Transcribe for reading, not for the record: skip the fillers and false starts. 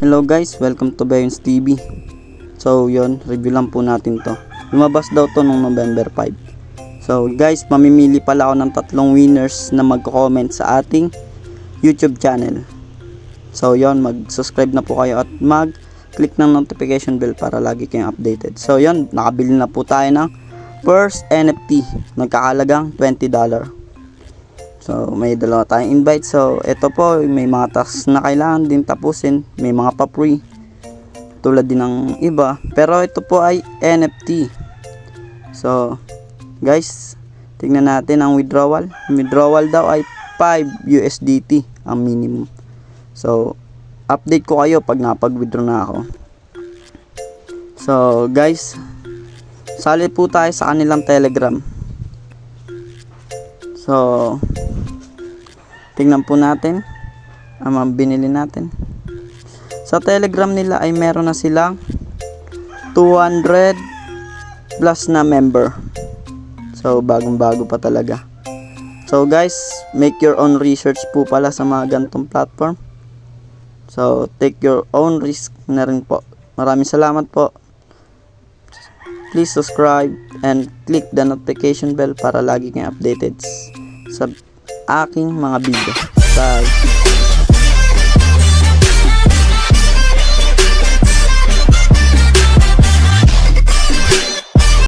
Hello guys, welcome to Bayons TV. So yon, review lang po natin to. Lumabas daw to nung November 5. So guys, mamimili pala ako ng 3 winners na magko-comment sa ating YouTube channel. So yon, mag-subscribe na po kayo at mag-click ng notification bell para lagi kayong updated. So yon, nakabili na po tayo ng first NFT, nagkakalagang $20. So may dalawa tayong invite. So ito po, may mga tasks na kailangan din tapusin, may mga pa-free tulad din ng iba, pero ito po ay NFT. So guys, tingnan natin ang withdrawal. Withdrawal daw ay 5 USDT ang minimum. So update ko kayo pag napag-withdraw na ako. So guys, sali po tayo sa kanilang Telegram. So tingnan po natin ang binili natin. Sa Telegram nila ay meron na silang 200 plus na member. So bagong-bago pa talaga. So guys, make your own research po pala sa mga ganitong platform. So take your own risk na rin po. Maraming salamat po. Please subscribe and click the notification bell para lagi kayong updated sa aking mga video. Bye!